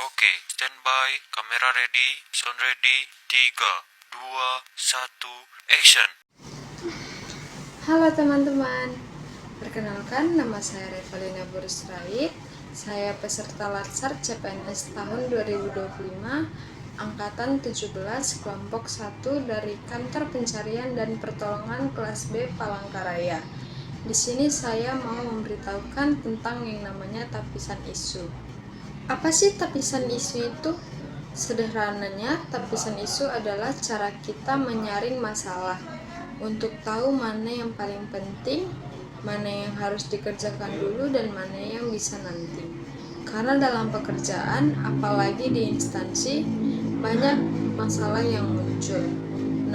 Oke, standby, kamera ready, sound ready, 3, 2, 1, action. Halo teman-teman, perkenalkan nama saya Revalina Burusrait. Saya peserta Latsar CPNS tahun 2025, angkatan 17, kelompok 1 dari Kantor Pencarian dan Pertolongan kelas B Palangkaraya. Di sini saya mau memberitahukan tentang yang namanya tapisan isu. Apa sih tapisan isu itu? Sederhananya, tapisan isu adalah cara kita menyaring masalah untuk tahu mana yang paling penting, mana yang harus dikerjakan dulu, dan mana yang bisa nanti. Karena dalam pekerjaan, apalagi di instansi, banyak masalah yang muncul.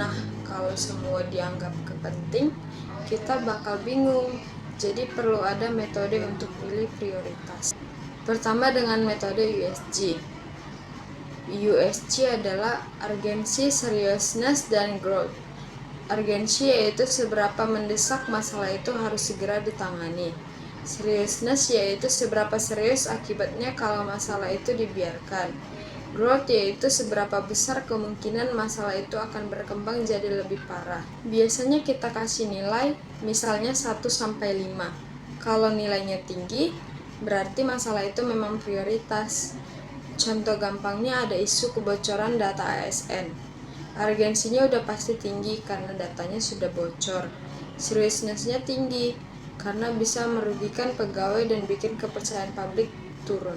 Nah, kalau semua dianggap penting, kita bakal bingung. Jadi perlu ada metode untuk pilih prioritas. Pertama dengan metode USG. USG adalah urgency, seriousness, dan growth. Urgensi yaitu seberapa mendesak masalah itu harus segera ditangani. Seriousness yaitu seberapa serius akibatnya kalau masalah itu dibiarkan. Growth yaitu seberapa besar kemungkinan masalah itu akan berkembang jadi lebih parah. Biasanya kita kasih nilai, misalnya 1-5. Kalau nilainya tinggi, berarti masalah itu memang prioritas. Contoh gampangnya ada isu kebocoran data ASN. Urgensinya udah pasti tinggi karena datanya sudah bocor. Seriousness-nya tinggi karena bisa merugikan pegawai dan bikin kepercayaan publik turun.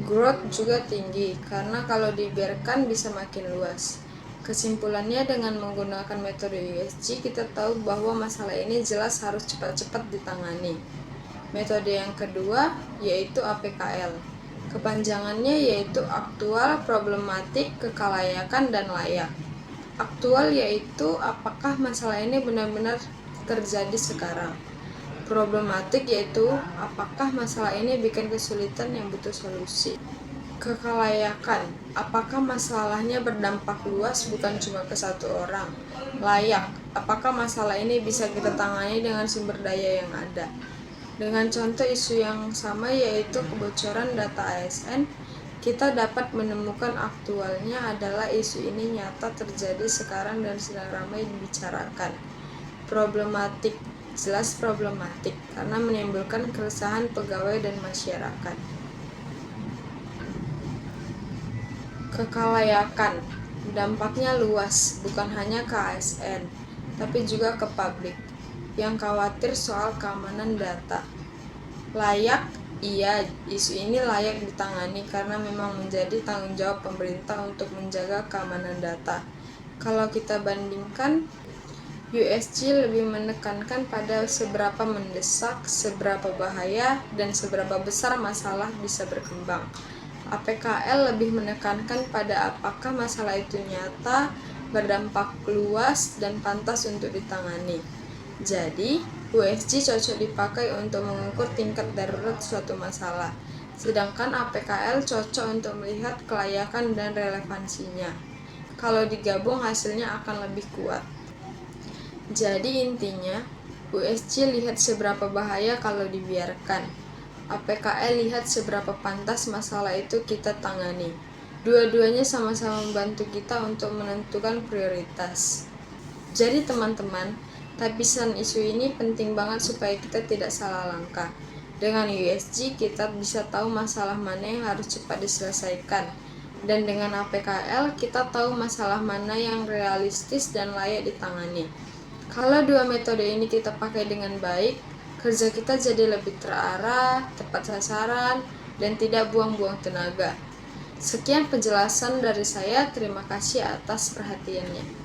Growth juga tinggi karena kalau dibiarkan bisa makin luas. Kesimpulannya, dengan menggunakan metode USG, kita tahu bahwa masalah ini jelas harus cepat-cepat ditangani. Metode yang kedua yaitu APKL. Kepanjangannya yaitu aktual, problematik, kekalayakan, dan layak. Aktual yaitu apakah masalah ini benar-benar terjadi sekarang. Problematik yaitu apakah masalah ini bikin kesulitan yang butuh solusi. Kekalayakan, apakah masalahnya berdampak luas bukan cuma ke satu orang. Layak, apakah masalah ini bisa kita tangani dengan sumber daya yang ada. Dengan contoh isu yang sama yaitu kebocoran data ASN, kita dapat menemukan aktualnya adalah isu ini nyata terjadi sekarang dan sedang ramai dibicarakan. Problematik, jelas problematik karena menimbulkan keresahan pegawai dan masyarakat. Kekalayakan, dampaknya luas, bukan hanya ke ASN, tapi juga ke publik yang khawatir soal keamanan data. Layak, iya, isu ini layak ditangani karena memang menjadi tanggung jawab pemerintah untuk menjaga keamanan data. Kalau kita bandingkan, USG lebih menekankan pada seberapa mendesak, seberapa bahaya, dan seberapa besar masalah bisa berkembang. APKL lebih menekankan pada apakah masalah itu nyata, berdampak luas, dan pantas untuk ditangani. Jadi, USG cocok dipakai untuk mengukur tingkat darurat suatu masalah, sedangkan APKL cocok untuk melihat kelayakan dan relevansinya. Kalau digabung hasilnya akan lebih kuat. Jadi intinya, USG lihat seberapa bahaya kalau dibiarkan. APKL lihat seberapa pantas masalah itu kita tangani. Dua-duanya sama-sama membantu kita untuk menentukan prioritas. Jadi teman-teman, tapisan isu ini penting banget supaya kita tidak salah langkah. Dengan USG kita bisa tahu masalah mana yang harus cepat diselesaikan. Dan dengan APKL kita tahu masalah mana yang realistis dan layak ditangani. Kalau dua metode ini kita pakai dengan baik, kerja kita jadi lebih terarah, tepat sasaran, dan tidak buang-buang tenaga. Sekian penjelasan dari saya, terima kasih atas perhatiannya.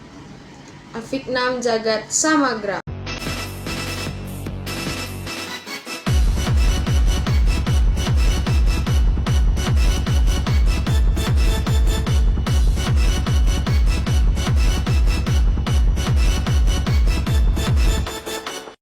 Afiknam Jagat Samagra.